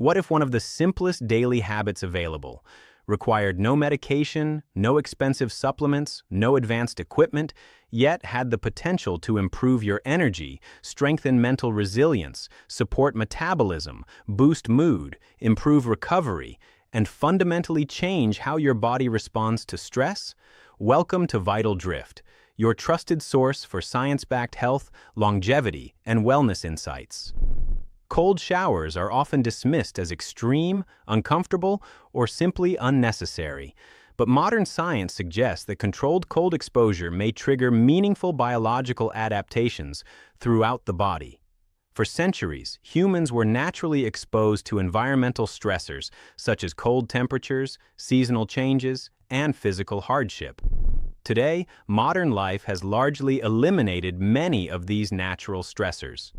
What if one of the simplest daily habits available required no medication, no expensive supplements, no advanced equipment, yet had the potential to improve your energy, strengthen mental resilience, support metabolism, boost mood, improve recovery, and fundamentally change how your body responds to stress? Welcome to Vital Drift, your trusted source for science-backed health, longevity, and wellness insights. Cold showers are often dismissed as extreme, uncomfortable, or simply unnecessary. But modern science suggests that controlled cold exposure may trigger meaningful biological adaptations throughout the body. For centuries, humans were naturally exposed to environmental stressors such as cold temperatures, seasonal changes, and physical hardship. Today, modern life has largely eliminated many of these natural stressors.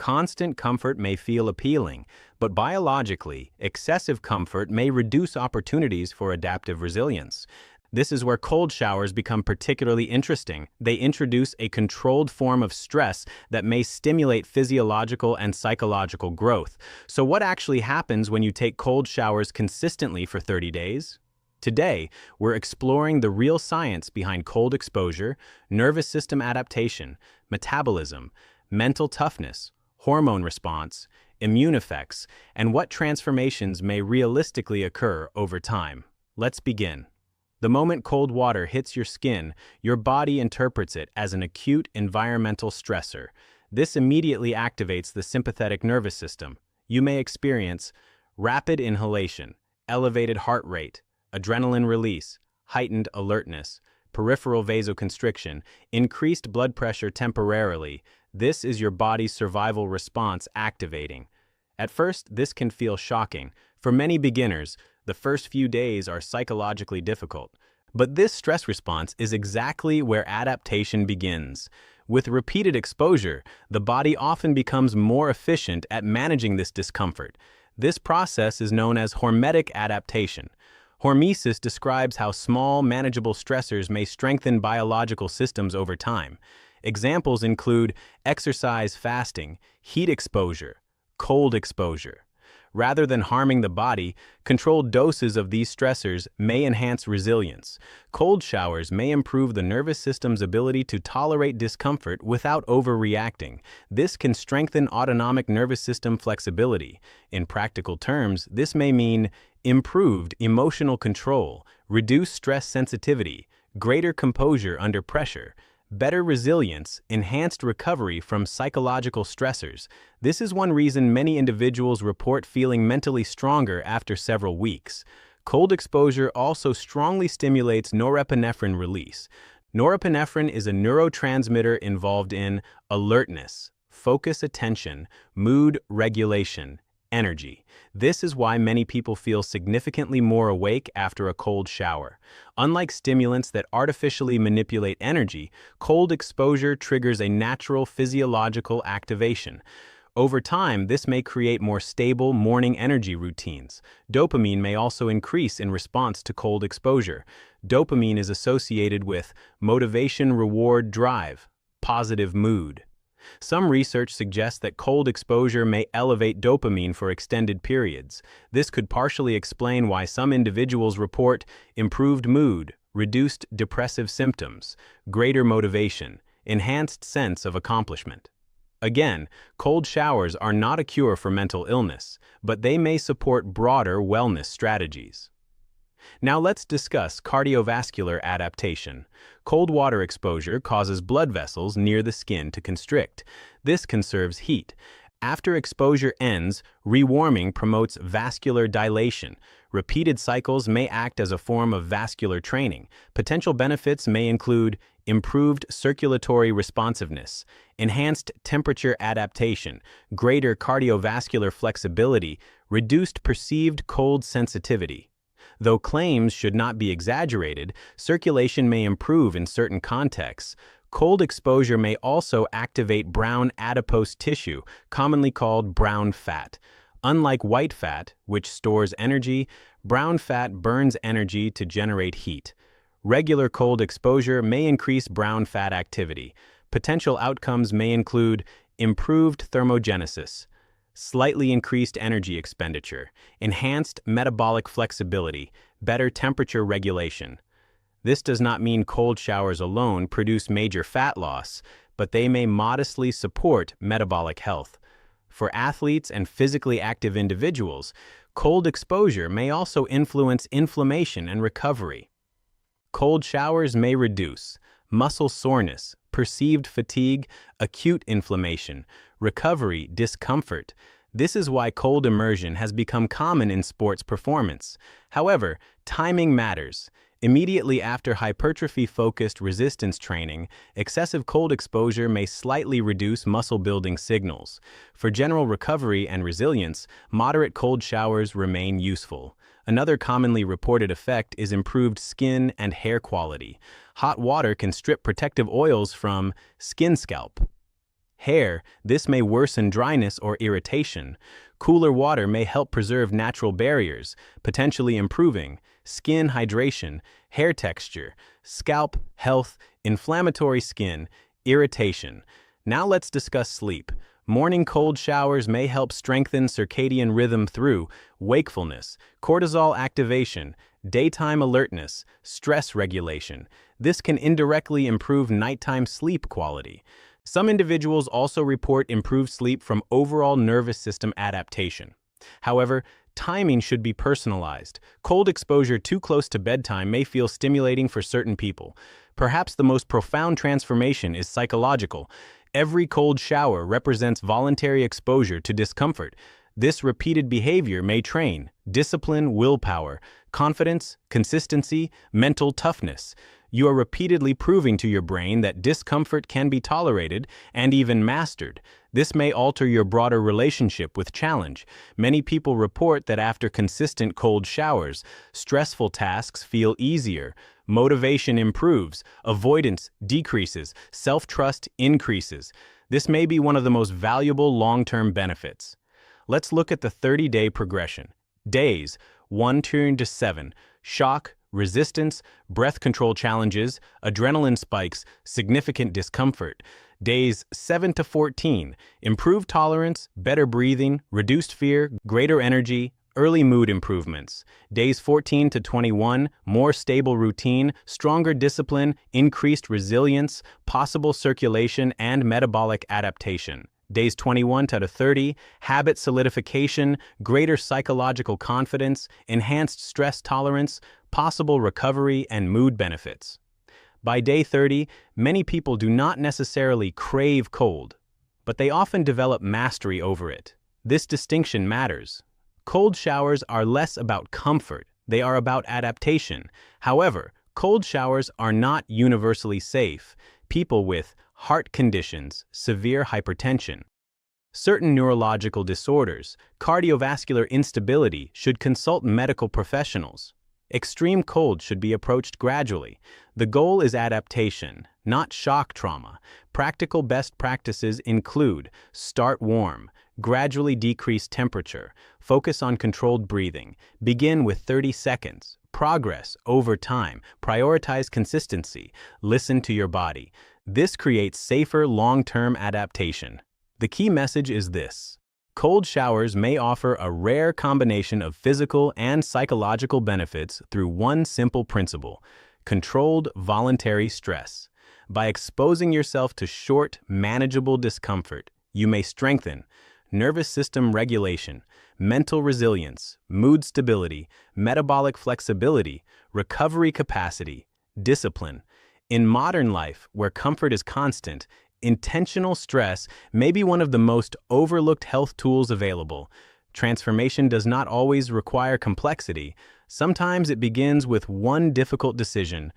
Constant comfort may feel appealing, but biologically, excessive comfort may reduce opportunities for adaptive resilience. This is where cold showers become particularly interesting. They introduce a controlled form of stress that may stimulate physiological and psychological growth. So what actually happens when you take cold showers consistently for 30 days? Today, we're exploring the real science behind cold exposure, nervous system adaptation, metabolism, mental toughness, hormone response, immune effects, and what transformations may realistically occur over time. Let's begin. The moment cold water hits your skin, your body interprets it as an acute environmental stressor. This immediately activates the sympathetic nervous system. You may experience rapid inhalation, elevated heart rate, adrenaline release, heightened alertness, peripheral vasoconstriction, increased blood pressure temporarily. This is your body's survival response activating. At first, this can feel shocking. For many beginners, the first few days are psychologically difficult. But this stress response is exactly where adaptation begins. With repeated exposure, the body often becomes more efficient at managing this discomfort. This process is known as hormetic adaptation. Hormesis describes how small, manageable stressors may strengthen biological systems over time. Examples include exercise fasting, heat exposure, cold exposure. Rather than harming the body, controlled doses of these stressors may enhance resilience. Cold showers may improve the nervous system's ability to tolerate discomfort without overreacting. This can strengthen autonomic nervous system flexibility. In practical terms, this may mean improved emotional control, reduced stress sensitivity, greater composure under pressure, better resilience, enhanced recovery from psychological stressors. This is one reason many individuals report feeling mentally stronger after several weeks. Cold exposure also strongly stimulates norepinephrine release. Norepinephrine is a neurotransmitter involved in alertness, focus attention, mood regulation, energy. This is why many people feel significantly more awake after a cold shower. Unlike stimulants that artificially manipulate energy, cold exposure triggers a natural physiological activation. Over time, this may create more stable morning energy routines. Dopamine may also increase in response to cold exposure. Dopamine is associated with motivation, reward, drive, positive mood. Some research suggests that cold exposure may elevate dopamine for extended periods. This could partially explain why some individuals report improved mood, reduced depressive symptoms, greater motivation, enhanced sense of accomplishment. Again, cold showers are not a cure for mental illness, but they may support broader wellness strategies. Now let's discuss cardiovascular adaptation. Cold water exposure causes blood vessels near the skin to constrict. This conserves heat. After exposure ends, rewarming promotes vascular dilation. Repeated cycles may act as a form of vascular training. Potential benefits may include improved circulatory responsiveness, enhanced temperature adaptation, greater cardiovascular flexibility, reduced perceived cold sensitivity. Though claims should not be exaggerated, circulation may improve in certain contexts. Cold exposure may also activate brown adipose tissue, commonly called brown fat. Unlike white fat, which stores energy, brown fat burns energy to generate heat. Regular cold exposure may increase brown fat activity. Potential outcomes may include improved thermogenesis, slightly increased energy expenditure, enhanced metabolic flexibility, better temperature regulation. This does not mean cold showers alone produce major fat loss, but they may modestly support metabolic health. For athletes and physically active individuals, cold exposure may also influence inflammation and recovery. Cold showers may reduce muscle soreness, perceived fatigue, acute inflammation, recovery discomfort. This is why cold immersion has become common in sports performance. However, timing matters. Immediately after hypertrophy-focused resistance training, excessive cold exposure may slightly reduce muscle-building signals. For general recovery and resilience, moderate cold showers remain useful. Another commonly reported effect is improved skin and hair quality. Hot water can strip protective oils from scalp. Hair, this may worsen dryness or irritation. Cooler water may help preserve natural barriers, potentially improving skin hydration, hair texture, scalp health, inflammatory skin, irritation. Now let's discuss sleep. Morning cold showers may help strengthen circadian rhythm through wakefulness, cortisol activation, daytime alertness, stress regulation. This can indirectly improve nighttime sleep quality. Some individuals also report improved sleep from overall nervous system adaptation. However, timing should be personalized. Cold exposure too close to bedtime may feel stimulating for certain people. Perhaps the most profound transformation is psychological. Every cold shower represents voluntary exposure to discomfort. This repeated behavior may train discipline, willpower, confidence, consistency, mental toughness. You are repeatedly proving to your brain that discomfort can be tolerated and even mastered. This may alter your broader relationship with challenge. Many people report that after consistent cold showers, stressful tasks feel easier, motivation improves, avoidance decreases, self-trust increases. This may be one of the most valuable long-term benefits. Let's look at the 30-day progression. Days 1 to 7, shock, resistance, breath control challenges, adrenaline spikes, significant discomfort. Days 7 to 14, improved tolerance, better breathing, reduced fear, greater energy, early mood improvements. Days 14 to 21, more stable routine, stronger discipline, increased resilience, possible circulation, and metabolic adaptation. Days 21 to 30, habit solidification, greater psychological confidence, enhanced stress tolerance, possible recovery, and mood benefits. By day 30, many people do not necessarily crave cold, but they often develop mastery over it. This distinction matters. Cold showers are less about comfort, they are about adaptation. However, cold showers are not universally safe. People with heart conditions, severe hypertension, certain neurological disorders, cardiovascular instability should consult medical professionals. Extreme cold should be approached gradually. The goal is adaptation, not shock trauma. Practical best practices include start warm, gradually decrease temperature, focus on controlled breathing, begin with 30 seconds, progress over time, prioritize consistency, listen to your body. This creates safer long-term adaptation. The key message is this: cold showers may offer a rare combination of physical and psychological benefits through one simple principle: controlled voluntary stress. By exposing yourself to short, manageable discomfort, you may strengthen nervous system regulation, mental resilience, mood stability, metabolic flexibility, recovery capacity, discipline. In modern life, where comfort is constant, intentional stress may be one of the most overlooked health tools available. Transformation does not always require complexity. Sometimes it begins with one difficult decision,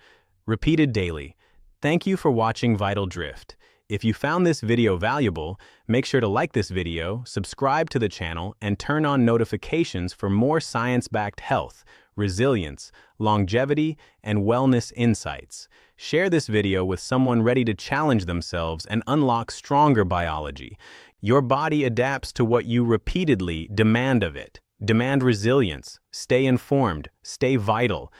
repeated daily. Thank you for watching Vital Drift. If you found this video valuable, make sure to like this video, subscribe to the channel, and turn on notifications for more science-backed health, resilience, longevity, and wellness insights. Share this video with someone ready to challenge themselves and unlock stronger biology. Your body adapts to what you repeatedly demand of it. Demand resilience, stay informed, stay vital.